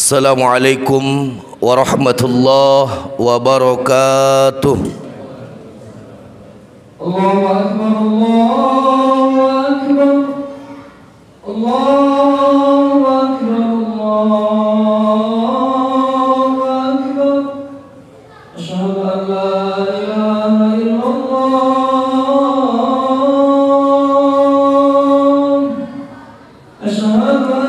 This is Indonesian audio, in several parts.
Assalamualaikum warahmatullahi wabarakatuh. Allahu Akbar, Allahu Akbar, Allahu Akbar, Allahu Akbar. Asyhadu an la ilaha illallah. Asyhadu an la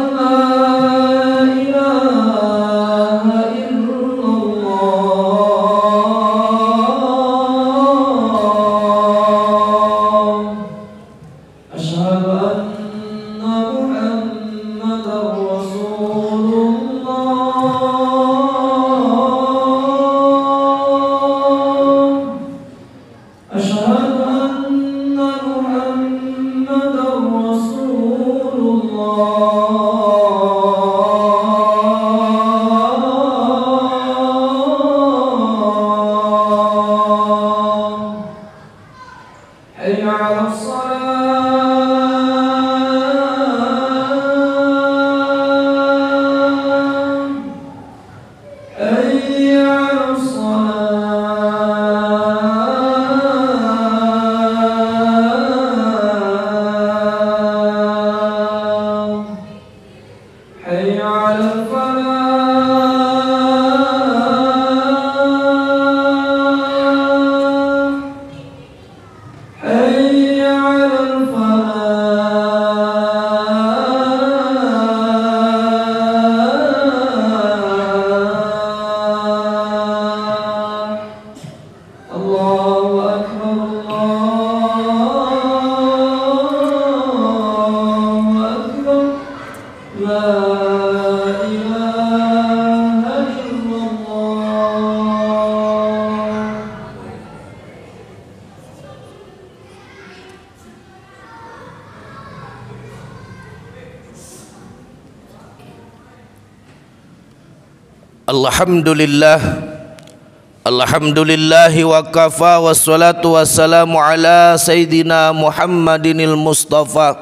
Alhamdulillahi wa kafa wassalatu wassalamu ala Sayyidina Muhammadinil Mustafa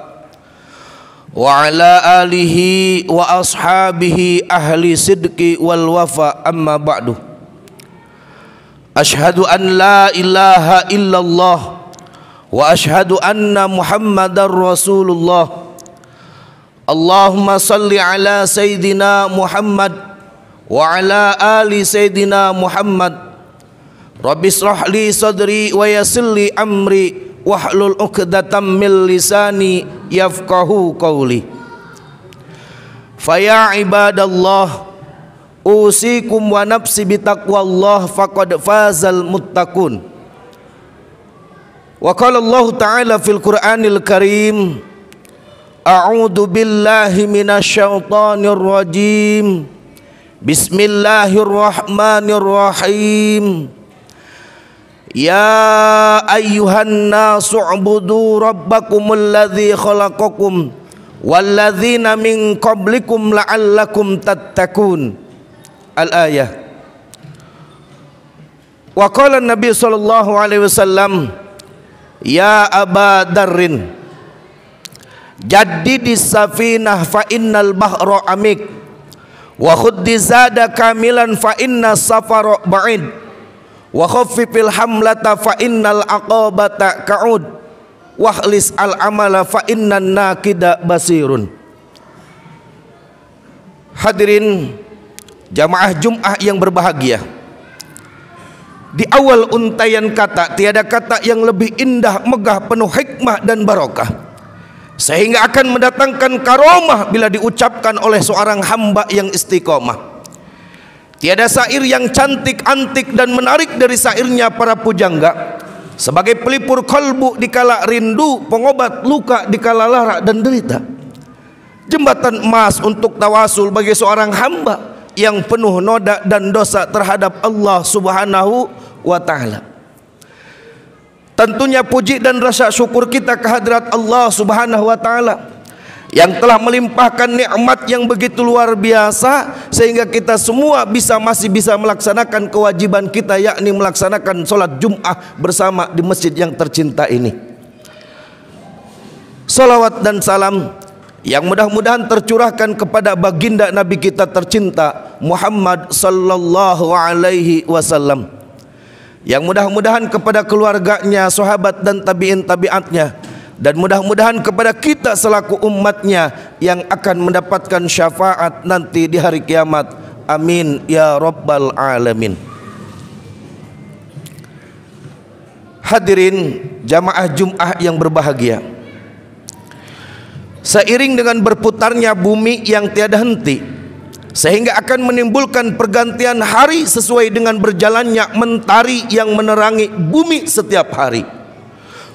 wa ala alihi wa ashabihi ahli sidqi wal wafa, amma ba'du. Ashhadu an la ilaha illallah wa ashhadu anna Muhammadar Rasulullah. Allahumma salli ala Sayyidina Muhammad wa ala ali Sayyidina Muhammad. Rabbi israh li sadri wa yassir li amri wahlul 'uqdatam min lisani yafqahu qawli. Fa ya ibadallah, usikum wa nafsi bitaqwallah faqad fazal muttaqun. Wa qala Allah ta'ala fil Qur'anil Karim, a'udzu billahi minasyaitonir rajim. Bismillahirrahmanirrahim. Ya ayyuhan nasu ubudu rabbakumul ladzi khalaqakum walladzina min qablikum la'allakum tattaqun. Al-ayah. Wa qala Nabi sallallahu alaihi wasallam, ya Aba Darrin, jaddidis safinah fa innal bahra amik wa khuddi zada kamilan fa inna safara ba'id wa khaffifil hamlata fa innal aqabata ka'ud wahlis al amala fa innan nakida basirun. Hadirin jamaah Jum'ah yang berbahagia, di awal untaian kata tiada kata yang lebih indah, megah, penuh hikmah dan barokah, sehingga akan mendatangkan karomah bila diucapkan oleh seorang hamba yang istiqomah. Tiada syair yang cantik, antik dan menarik dari syairnya para pujangga, sebagai pelipur kalbu dikala rindu, pengobat luka dikala lara dan derita, jembatan emas untuk tawasul bagi seorang hamba yang penuh noda dan dosa terhadap Allah Subhanahu wa ta'ala. Tentunya puji dan rasa syukur kita kehadrat Allah Subhanahu wa ta'ala yang telah melimpahkan nikmat yang begitu luar biasa sehingga kita semua masih bisa melaksanakan kewajiban kita, yakni melaksanakan sholat Jum'ah bersama di masjid yang tercinta ini. Salawat dan salam yang mudah-mudahan tercurahkan kepada baginda Nabi kita tercinta Muhammad sallallahu alaihi wasallam, yang mudah-mudahan kepada keluarganya, sahabat dan tabi'in tabi'atnya, dan mudah-mudahan kepada kita selaku umatnya yang akan mendapatkan syafaat nanti di hari kiamat. Amin ya rabbal alamin. Hadirin jamaah Jum'ah yang berbahagia, seiring dengan berputarnya bumi yang tiada henti, sehingga akan menimbulkan pergantian hari sesuai dengan berjalannya mentari yang menerangi bumi setiap hari.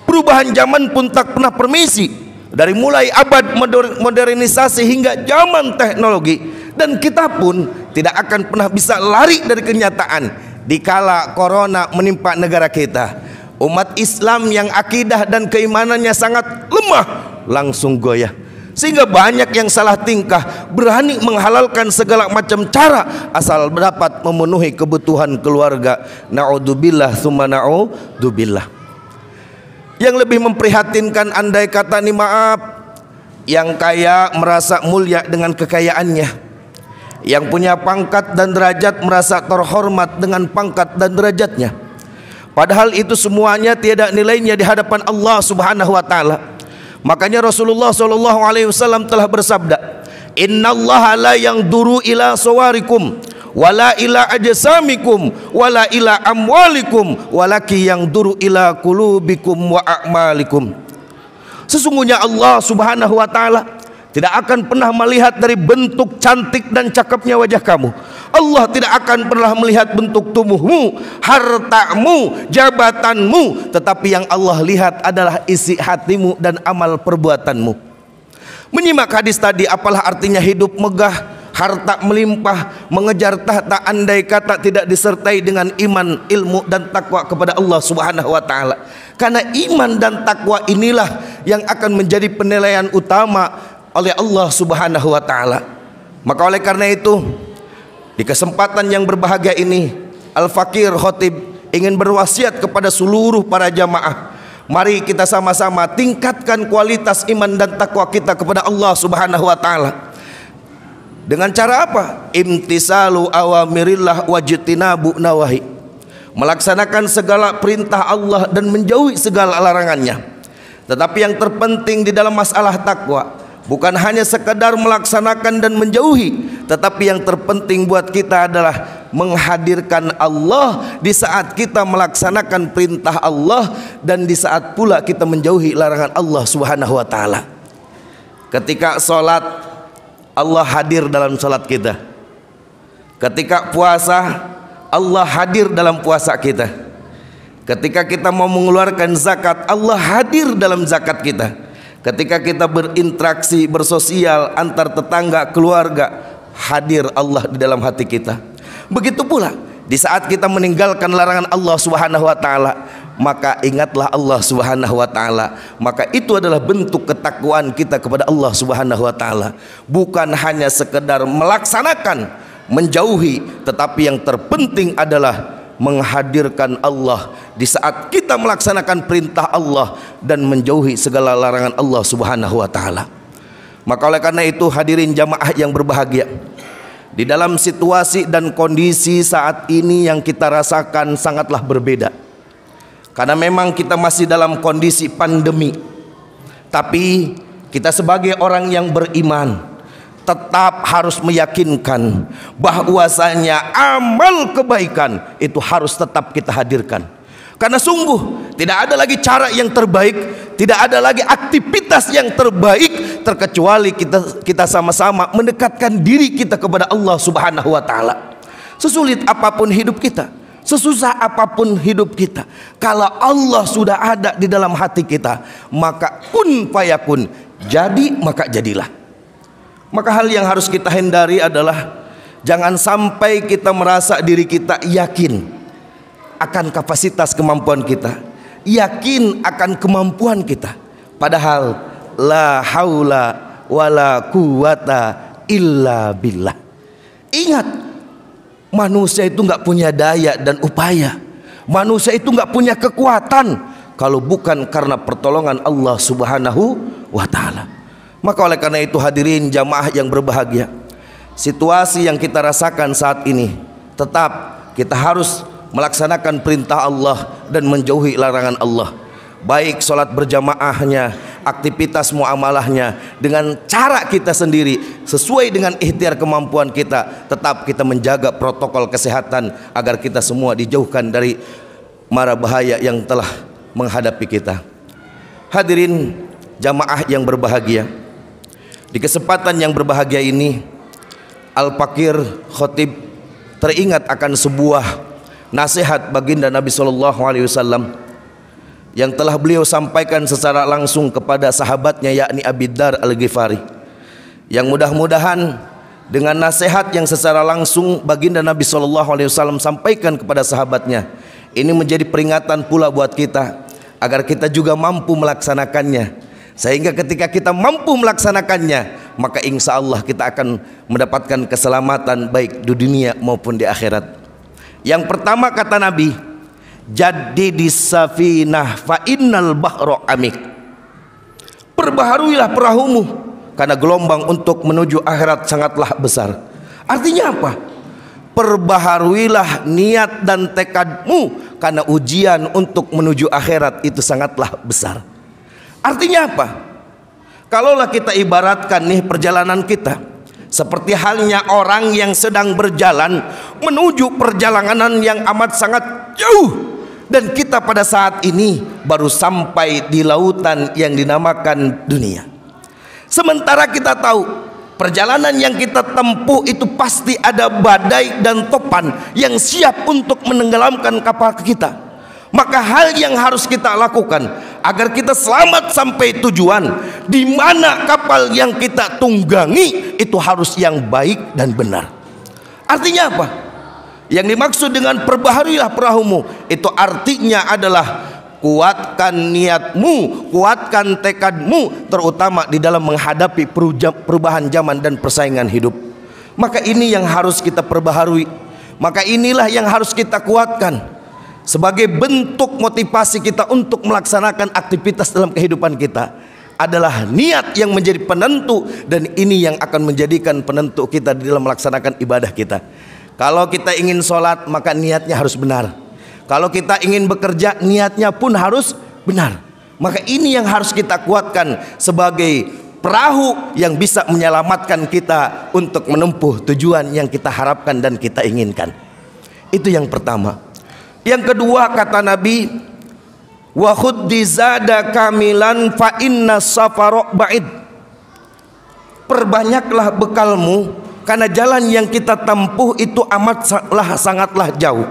Perubahan zaman pun tak pernah permisi, dari mulai abad modernisasi hingga zaman teknologi, dan kita pun tidak akan pernah bisa lari dari kenyataan dikala corona menimpa negara kita. Umat Islam yang akidah dan keimanannya sangat lemah langsung goyah, sehingga banyak yang salah tingkah, berani menghalalkan segala macam cara asal dapat memenuhi kebutuhan keluarga. Na'udzubillah tsumma na'udzubillah. Yang lebih memprihatinkan, andai kata nih maaf, yang kaya merasa mulia dengan kekayaannya, yang punya pangkat dan derajat merasa terhormat dengan pangkat dan derajatnya, padahal itu semuanya tiada nilainya di hadapan Allah Subhanahu wa taala. Makanya Rasulullah sallallahu alaihi wasallam telah bersabda, "Innallaha la yanzuru ila sawarikum wala ila ajsamikum wala ila amwalikum walaki yanzuru ila qulubikum wa a'malikum." Sesungguhnya Allah Subhanahu wa taala tidak akan pernah melihat dari bentuk cantik dan cakepnya wajah kamu. Allah tidak akan pernah melihat bentuk tubuhmu, hartamu, jabatanmu, tetapi yang Allah lihat adalah isi hatimu dan amal perbuatanmu. Menyimak hadis tadi, apalah artinya hidup megah, harta melimpah, mengejar tahta, andai kata tidak disertai dengan iman, ilmu dan takwa kepada Allah Subhanahu wa taala. Karena iman dan takwa inilah yang akan menjadi penilaian utama oleh Allah Subhanahu wa taala. Maka oleh karena itu, di kesempatan yang berbahagia ini, Al-Fakir Khotib ingin berwasiat kepada seluruh para jamaah, mari kita sama-sama tingkatkan kualitas iman dan takwa kita kepada Allah Subhanahu wa taala. Dengan cara apa? Imtisalu awamirillah wajtinabu nawahi. Melaksanakan segala perintah Allah dan menjauhi segala larangannya. Tetapi yang terpenting di dalam masalah takwa bukan hanya sekedar melaksanakan dan menjauhi, tetapi yang terpenting buat kita adalah menghadirkan Allah di saat kita melaksanakan perintah Allah, dan di saat pula kita menjauhi larangan Allah Subhanahu wa taala. Ketika sholat, Allah hadir dalam sholat kita. Ketika puasa, Allah hadir dalam puasa kita. Ketika kita mau mengeluarkan zakat, Allah hadir dalam zakat kita. Ketika kita berinteraksi, bersosial antar tetangga, keluarga, hadir Allah di dalam hati kita. Begitu pula di saat kita meninggalkan larangan Allah Subhanahu wa taala, maka ingatlah Allah Subhanahu wa taala. Maka itu adalah bentuk ketakwaan kita kepada Allah Subhanahu wa taala. Bukan hanya sekedar melaksanakan, menjauhi, tetapi yang terpenting adalah menghadirkan Allah di saat kita melaksanakan perintah Allah dan menjauhi segala larangan Allah Subhanahu wa taala. Maka oleh karena itu, hadirin jamaah yang berbahagia, di dalam situasi dan kondisi saat ini yang kita rasakan sangatlah berbeda. Karena memang kita masih dalam kondisi pandemi, tapi kita sebagai orang yang beriman tetap harus meyakinkan bahwasanya amal kebaikan itu harus tetap kita hadirkan. Karena sungguh tidak ada lagi cara yang terbaik, tidak ada lagi aktivitas yang terbaik terkecuali kita sama-sama mendekatkan diri kita kepada Allah Subhanahu wa taala. Sesulit apapun hidup kita, sesusah apapun hidup kita, kalau Allah sudah ada di dalam hati kita, maka kun fayakun, jadi maka jadilah. Maka hal yang harus kita hindari adalah jangan sampai kita merasa diri kita yakin akan kapasitas kemampuan kita, yakin akan kemampuan kita, padahal la haula wala quwata illa billah. Ingat, manusia itu nggak punya daya dan upaya, manusia itu nggak punya kekuatan kalau bukan karena pertolongan Allah Subhanahu wa taala. Maka oleh karena itu hadirin jamaah yang berbahagia, situasi yang kita rasakan saat ini, tetap kita harus melaksanakan perintah Allah dan menjauhi larangan Allah. Baik sholat berjamaahnya, aktivitas muamalahnya, dengan cara kita sendiri sesuai dengan ikhtiar kemampuan kita. Tetap kita menjaga protokol kesehatan agar kita semua dijauhkan dari mara bahaya yang telah menghadapi kita. Hadirin jamaah yang berbahagia, di kesempatan yang berbahagia ini Al-Fakir Khotib teringat akan sebuah nasihat baginda Nabi SAW yang telah beliau sampaikan secara langsung kepada sahabatnya, yakni Abi Dzar Al-Ghifari, yang mudah-mudahan dengan nasihat yang secara langsung baginda Nabi SAW sampaikan kepada sahabatnya, ini menjadi peringatan pula buat kita agar kita juga mampu melaksanakannya. Sehingga ketika kita mampu melaksanakannya, maka insya Allah kita akan mendapatkan keselamatan baik di dunia maupun di akhirat. Yang pertama kata Nabi, jaddidis safinah fa innal bahra amik. Perbaharuilah perahumu karena gelombang untuk menuju akhirat sangatlah besar. Artinya apa? Perbaharuilah niat dan tekadmu karena ujian untuk menuju akhirat itu sangatlah besar. Artinya apa? Kalaulah kita ibaratkan nih perjalanan kita seperti halnya orang yang sedang berjalan menuju perjalanan yang amat sangat jauh, dan kita pada saat ini baru sampai di lautan yang dinamakan dunia. Sementara kita tahu perjalanan yang kita tempuh itu pasti ada badai dan topan yang siap untuk menenggelamkan kapal kita. Maka hal yang harus kita lakukan agar kita selamat sampai tujuan, di mana kapal yang kita tunggangi itu harus yang baik dan benar. Artinya apa? Yang dimaksud dengan perbaharuilah perahumu itu artinya adalah kuatkan niatmu, kuatkan tekadmu, terutama di dalam menghadapi perubahan zaman dan persaingan hidup. Maka ini yang harus kita perbaharui. Maka inilah yang harus kita kuatkan sebagai bentuk motivasi kita untuk melaksanakan aktivitas dalam kehidupan kita. Adalah niat yang menjadi penentu, dan ini yang akan menjadikan penentu kita di dalam melaksanakan ibadah kita. Kalau kita ingin sholat, maka niatnya harus benar. Kalau kita ingin bekerja, niatnya pun harus benar. Maka ini yang harus kita kuatkan sebagai perahu yang bisa menyelamatkan kita untuk menempuh tujuan yang kita harapkan dan kita inginkan. Itu yang pertama. Yang kedua kata Nabi, wa khuddi zada kamilan fa inna safara ba'id. Perbanyaklah bekalmu karena jalan yang kita tempuh itu sangatlah jauh.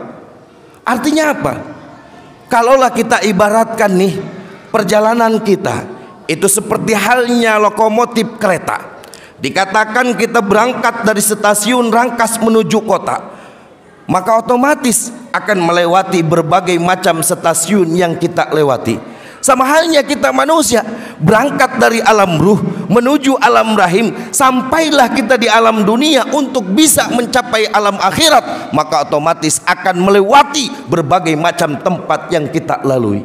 Artinya apa? Kalaulah kita ibaratkan nih perjalanan kita itu seperti halnya lokomotif kereta. Dikatakan kita berangkat dari stasiun Rangkas menuju kota, maka otomatis akan melewati berbagai macam stasiun yang kita lewati. Sama halnya kita manusia berangkat dari alam ruh menuju alam rahim, sampailah kita di alam dunia untuk bisa mencapai alam akhirat, maka otomatis akan melewati berbagai macam tempat yang kita lalui.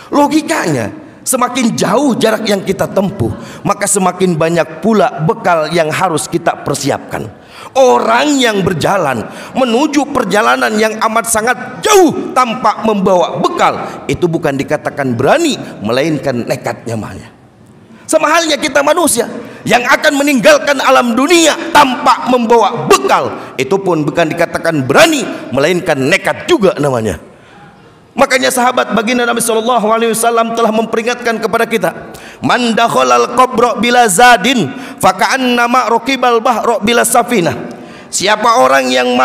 Logikanya, semakin jauh jarak yang kita tempuh, maka semakin banyak pula bekal yang harus kita persiapkan. Orang yang berjalan menuju perjalanan yang amat sangat jauh tanpa membawa bekal, itu bukan dikatakan berani, melainkan nekat namanya. Sama halnya kita manusia yang akan meninggalkan alam dunia tanpa membawa bekal, itu pun bukan dikatakan berani, melainkan nekat juga namanya. Makanya sahabat baginda Nabi SAW telah memperingatkan kepada kita, man dakhalal qabra bila zadin faka'annama raqibal bahra bila safinah. Siapa orang yang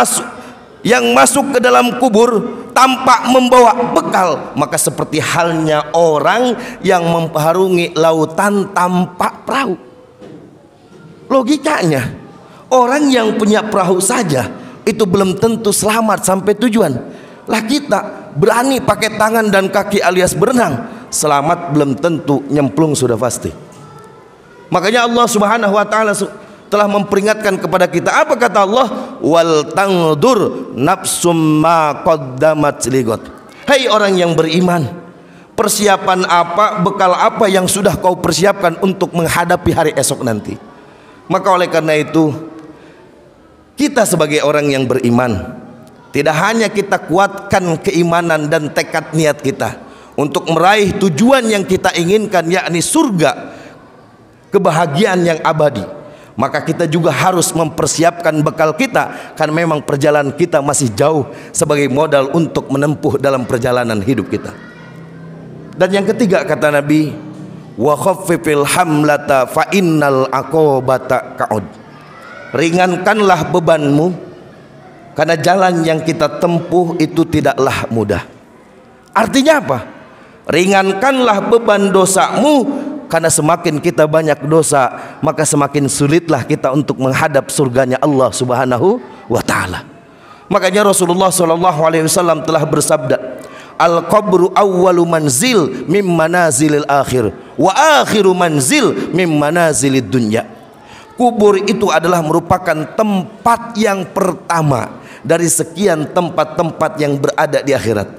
masuk ke dalam kubur tanpa membawa bekal, maka seperti halnya orang yang memperharungi lautan tanpa perahu. Logikanya, orang yang punya perahu saja itu belum tentu selamat sampai tujuan. Lah kita berani pakai tangan dan kaki alias berenang, selamat belum tentu, nyemplung sudah pasti. Makanya Allah Subhanahu wa taala telah memperingatkan kepada kita. Apa kata Allah? Wal tangdur nafsum ma qaddamat ligot. Hai orang yang beriman, Persiapan apa, bekal apa yang sudah kau persiapkan untuk menghadapi hari esok nanti? Maka oleh karena itu, kita sebagai orang yang beriman, tidak hanya kita kuatkan keimanan dan tekad niat kita untuk meraih tujuan yang kita inginkan, yakni surga, kebahagiaan yang abadi, maka kita juga harus mempersiapkan bekal kita, karena memang perjalanan kita masih jauh sebagai modal untuk menempuh dalam perjalanan hidup kita. Dan yang ketiga kata Nabi, wa khaffifil hamlata fa innal aqobata ka'ud. Ringankanlah bebanmu, karena jalan yang kita tempuh itu tidaklah mudah. Artinya apa? Ringankanlah beban dosamu, karena semakin kita banyak dosa, maka semakin sulitlah kita untuk menghadap surganya Allah Subhanahu wa ta'ala. Makanya Rasulullah SAW telah bersabda, al-qabru awwalu manzil mim manazilil akhir wa akhiru manzil mim manazilid dunya. Kubur itu adalah merupakan tempat yang pertama dari sekian tempat-tempat yang berada di akhirat,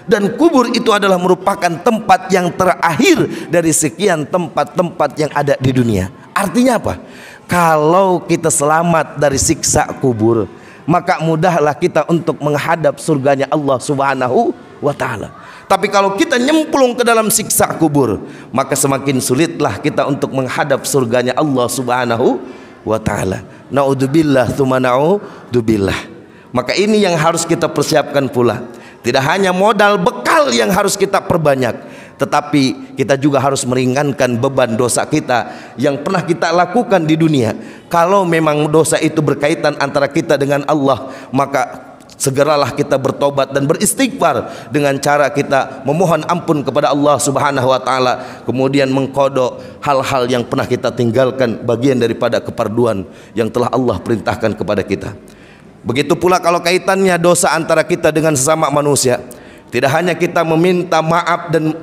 dan kubur itu adalah merupakan tempat yang terakhir dari sekian tempat-tempat yang ada di dunia. Artinya apa? Kalau kita selamat dari siksa kubur, maka mudahlah kita untuk menghadap surganya Allah Subhanahu wa ta'ala. Tapi kalau kita nyemplung ke dalam siksa kubur, maka semakin sulitlah kita untuk menghadap surganya Allah Subhanahu wa ta'ala. Na'udzubillah tsumma na'udzubillah. Maka ini yang harus kita persiapkan pula. Tidak hanya modal bekal yang harus kita perbanyak, tetapi kita juga harus meringankan beban dosa kita yang pernah kita lakukan di dunia. Kalau memang dosa itu berkaitan antara kita dengan Allah, maka segeralah kita bertobat dan beristighfar dengan cara kita memohon ampun kepada Allah Subhanahu wa ta'ala, kemudian mengkodok hal-hal yang pernah kita tinggalkan, bagian daripada keparduan yang telah Allah perintahkan kepada kita. Begitu pula kalau kaitannya dosa antara kita dengan sesama manusia, tidak hanya kita meminta maaf dan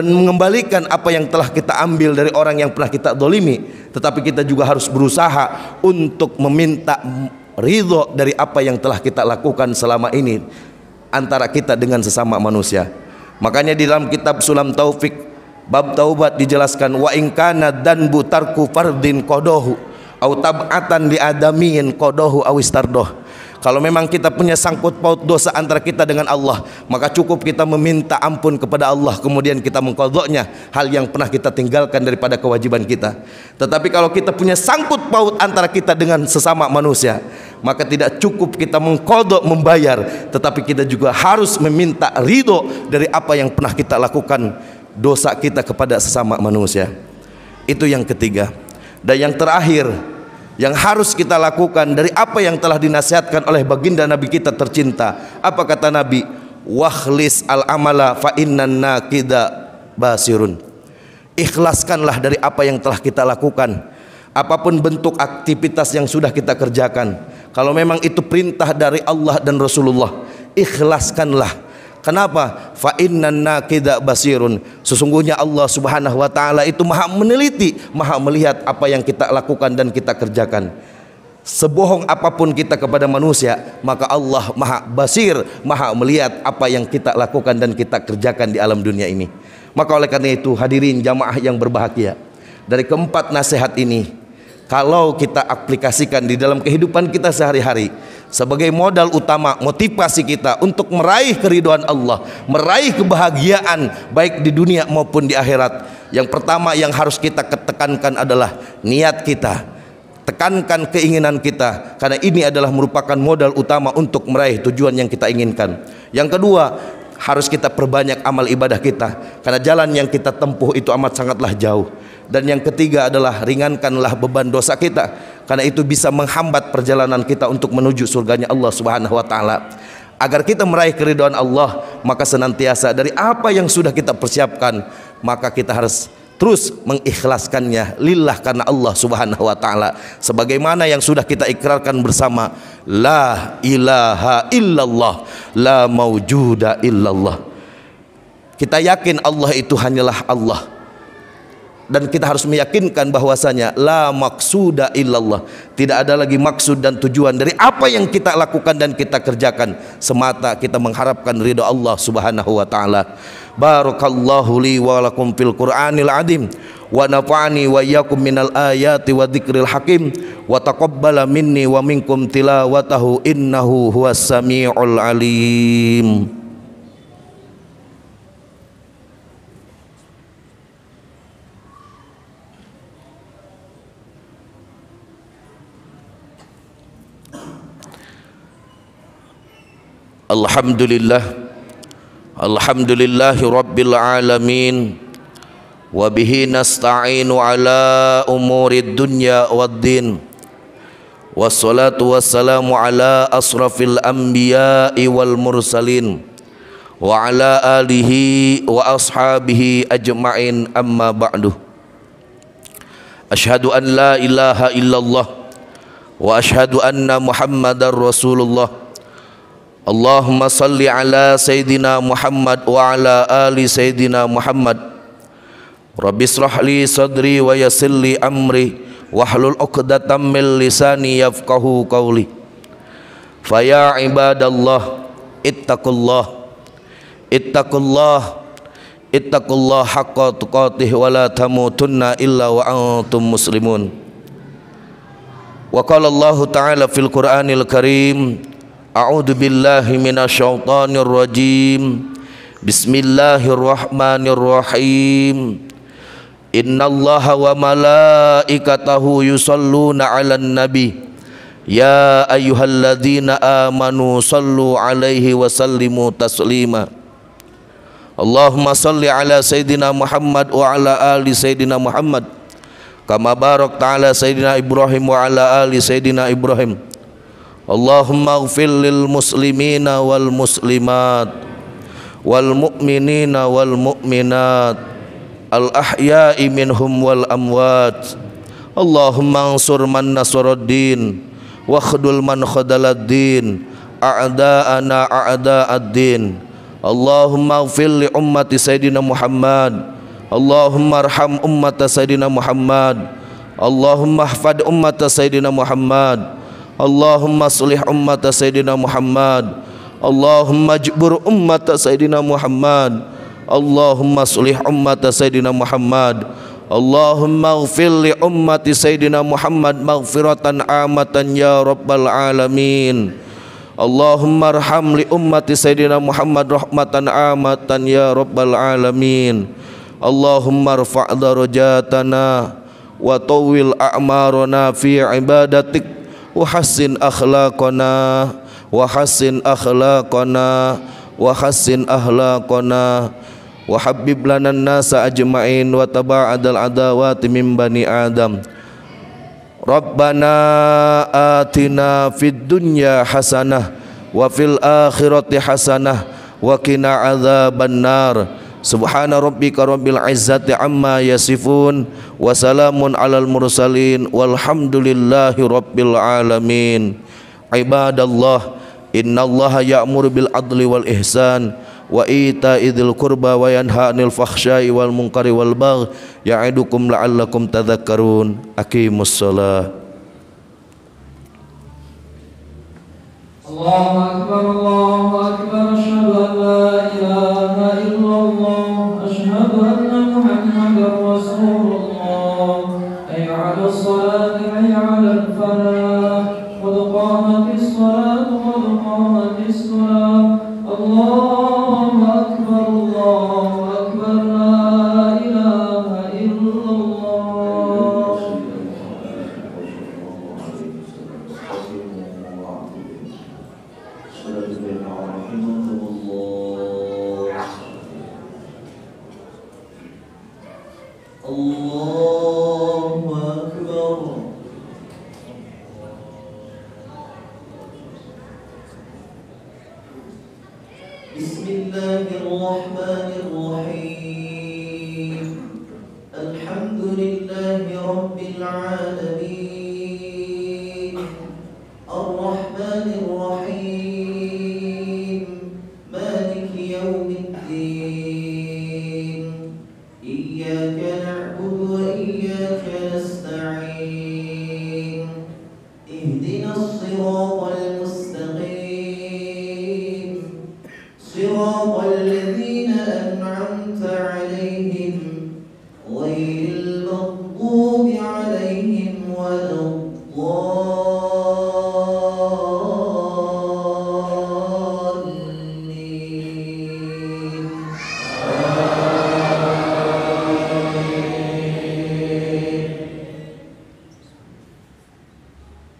mengembalikan apa yang telah kita ambil dari orang yang pernah kita zalimi, tetapi kita juga harus berusaha untuk meminta ridho dari apa yang telah kita lakukan selama ini antara kita dengan sesama manusia. Makanya di dalam kitab Sulam Taufik bab taubat dijelaskan, wa in kana danbu tarku fardin qadohu au tab'atan li adamiin qadohu awistardoh. Kalau memang kita punya sangkut paut dosa antara kita dengan Allah, maka cukup kita meminta ampun kepada Allah, kemudian kita mengqadha'nya hal yang pernah kita tinggalkan daripada kewajiban kita. Tetapi kalau kita punya sangkut paut antara kita dengan sesama manusia, maka tidak cukup kita mengqadha' membayar, tetapi kita juga harus meminta ridho dari apa yang pernah kita lakukan dosa kita kepada sesama manusia. Itu yang ketiga. Dan yang terakhir yang harus kita lakukan dari apa yang telah dinasihatkan oleh baginda Nabi kita tercinta, apa kata Nabi? Wakhlis al-amala fa innan nakida basirun. Ikhlaskanlah dari apa yang telah kita lakukan, apapun bentuk aktivitas yang sudah kita kerjakan. Kalau memang itu perintah dari Allah dan Rasulullah, ikhlaskanlah. Kenapa? Fa innan nakida basirun. Sesungguhnya Allah Subhanahu wa ta'ala itu maha meneliti, maha melihat apa yang kita lakukan dan kita kerjakan. Sebohong apapun kita kepada manusia, maka Allah maha basir, maha melihat apa yang kita lakukan dan kita kerjakan di alam dunia ini. Maka oleh karena itu, hadirin jamaah yang berbahagia, dari keempat nasihat ini, kalau kita aplikasikan di dalam kehidupan kita sehari-hari sebagai modal utama motivasi kita untuk meraih keridhaan Allah, meraih kebahagiaan baik di dunia maupun di akhirat, yang pertama yang harus kita tekankan adalah niat kita. Tekankan keinginan kita, karena ini adalah merupakan modal utama untuk meraih tujuan yang kita inginkan. Yang kedua, harus kita perbanyak amal ibadah kita, karena jalan yang kita tempuh itu amat sangatlah jauh. Dan yang ketiga adalah ringankanlah beban dosa kita, karena itu bisa menghambat perjalanan kita untuk menuju surganya Allah Subhanahu wa ta'ala. Agar kita meraih keridhaan Allah, maka senantiasa dari apa yang sudah kita persiapkan, maka kita harus terus mengikhlaskannya lillah, karena Allah Subhanahu wa ta'ala, sebagaimana yang sudah kita ikrarkan bersama, la ilaha illallah, la maujuda illallah. Kita yakin Allah itu hanyalah Allah, Dan kita harus meyakinkan bahwasanya la maqsuda illallah, tidak ada lagi maksud dan tujuan dari apa yang kita lakukan dan kita kerjakan, semata kita mengharapkan ridha Allah Subhanahu wa taala. Barakallahu li wa lakum fil Qur'anil azim wa nafa'ani wa iyyakum minal ayati wa dzikril hakim wa taqabbala minni wa minkum tilawatahu innahu huwas samiul alim. Alhamdulillah, alhamdulillahi rabbil alamin, wa bihi nasta'inu ala umurid dunya waddin, wassalatu wassalamu ala asrafil anbiya'i wal mursalin, wa ala alihi wa ashabihi ajma'in, amma ba'du. Ashhadu an la ilaha illallah wa ashhadu anna muhammadar rasulullah. Allahumma salli ala Sayyidina Muhammad wa ala ali Sayyidina Muhammad. Rabbi israh li sadri wa yassir li amri wahlul 'uqdatam min lisani yafqahu qawli. Fa ya ibadallah ittaqullah ittaqullah ittaqullah haqqa tuqatih wa la tamutunna illa wa antum muslimun. Wa qala Allah ta'ala fil Qur'anil Karim, a'udzu billahi minasyaitonir rajim. Bismillahirrahmanirrahim. Innallaha wa malaikatahu yusholluna 'alan nabi. Ya ayyuhalladzina amanu shallu 'alaihi wa sallimu taslima. Allahumma shalli 'ala sayidina Muhammad wa 'ala ali sayidina Muhammad kama barakta 'ala sayidina Ibrahim wa 'ala ali sayidina Ibrahim. Allahumma ighfir lil muslimina wal muslimat wal mu'minina wal mu'minat al ahya'i minhum wal amwat. Allahumma ansur man nasaraddin wa khudul man khadaladdin a'da'ana a'da'ad-din. Allahumma ighfir li ummati sayyidina Muhammad. Allahumma arham ummata sayyidina Muhammad. Allahumma ihfad ummata sayyidina Muhammad. Allahumma aslih ummata sayyidina Muhammad. Allahumma jbur ummata sayyidina Muhammad. Allahumma aslih ummata sayyidina Muhammad. Allahumma ighfir li ummati sayyidina Muhammad maghfiratan amatan ya rabbal alamin. Allahumma arham li ummati sayyidina Muhammad rahmatan amatan ya rabbal alamin. Allahumma rfa' darajatana wa tawwil a'marana fi ibadatik wa hassin akhlaqana wa hassin akhlaqana wa hassin akhlaqana wa habib lana an-nasa ajma'in wa taba'adal adawati min bani adam. Rabbana atina fid dunya hasanah wa fil akhirati hasanah wa qina adzabannar. Subhana rabbika rabbil izzati amma yasifun wa salamun alal mursalin walhamdulillahi rabbil alamin. Ibadallah, innallaha ya'muru bil adli wal ihsan wa ita'i dzil qurba wa yanha 'anil fakhsya'i wal munkari wal baghi ya'idukum la'allakum tadhakkarun. Aqimus shalah. Allahu akbar, Allahu akbar, asyhadu an la ilaha illallah, asyhadu anna Muhammadar rasulullah. Hayya 'alas salati, hayya 'alal falah, qad qamatis salatu, qad qamatis salah. Allahu akbar, Allahu akbar, la ilaha illallah. Allahu akbar. Bismillahirrahmanirrahim. Alhamdulillahi rabbil alamin. Ar-Rahmanir Rahim. Maliki yaumiddin. Iyyaka na'budu wa وإياك نستعين اهدنا الصراط المستقيم صراط الذين أنعمت عليهم غير المغضوب عليهم ولا الضالين.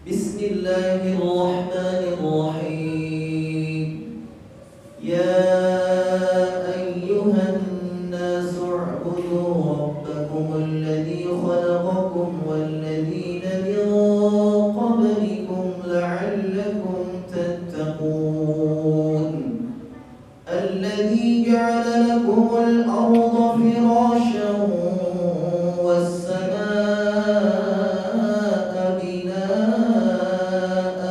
بسم الله الرحمن الرحيم. يا أيها الناس اعبدوا ربكم الذي خلقكم والذين من قبلكم لعلكم تتقون الذي جعل لكم الأرض فراشا والسماء بناء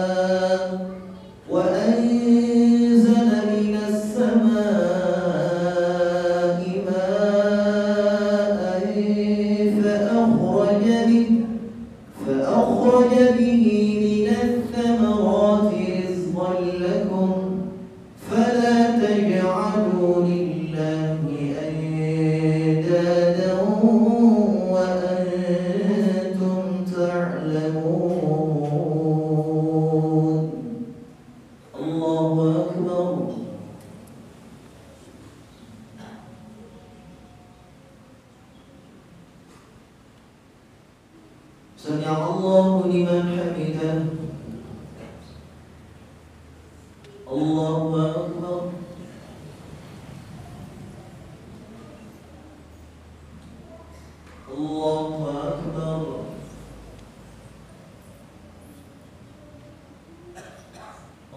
وأنزل من السماء ماء فأخرج به من الثمرات رزقا لكم فلا تجعلوا لله أندادا وأنتم تعلمون. الله أكبر. سمع الله لمن حمده. الله أكبر. الله أكبر.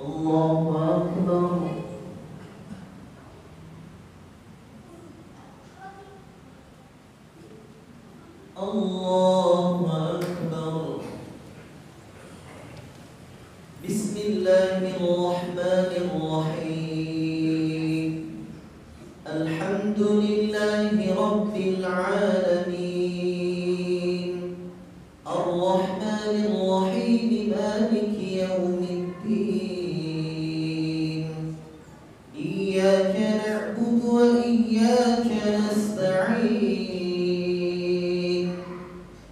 الله أكبر. الله أكبر. بسم الله الرحمن الرحيم. الحمد لله رب العالمين الرحمن الرحيم مالك يوم الدين إياك نعبد وإياك نستعين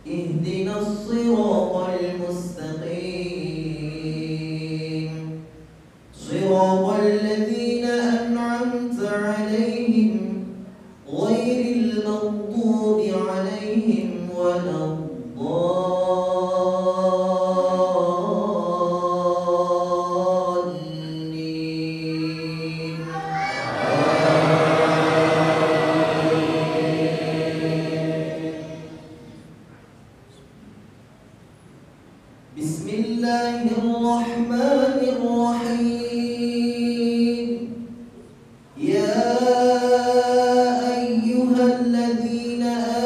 اهدنا الصراط المستقيم صراط الذين أنعمت عليهم غير المغضوب عليهم ولا الضالين. بسم الله الرحمن الرحيم. يا أيها الذين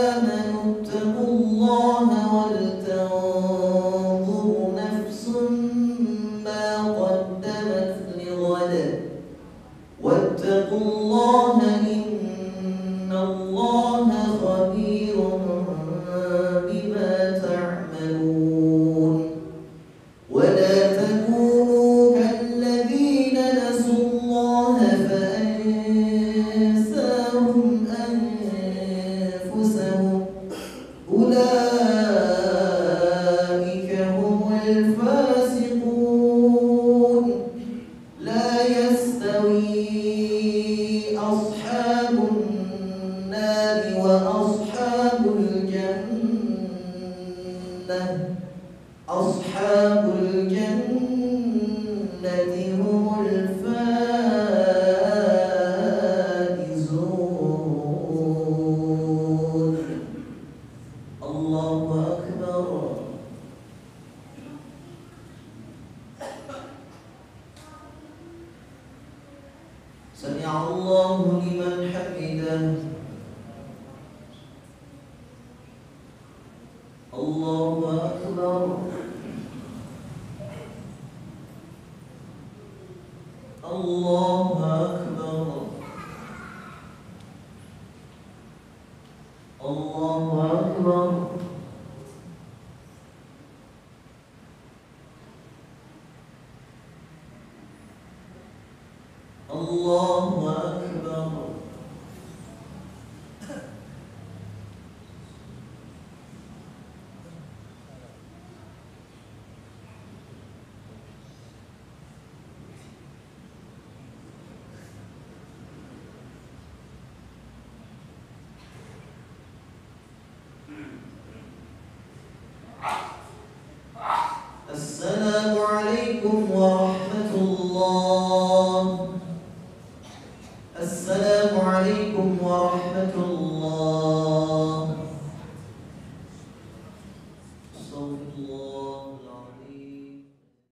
آمنوا اتقوا الله ولتنظر نفس ما قدمت لغد واتقوا الله إن الله خبير بما تعملون. ولا تكونوا كالذين نسوا الله فأنساهم أنفسهم أولئك هم الفاسقون. لا يستوي أصحاب النار وأصحاب الجنة أصحاب الجنة هم الفائزون. الله أكبر. سمع الله لمن حمده. الله أكبر. الله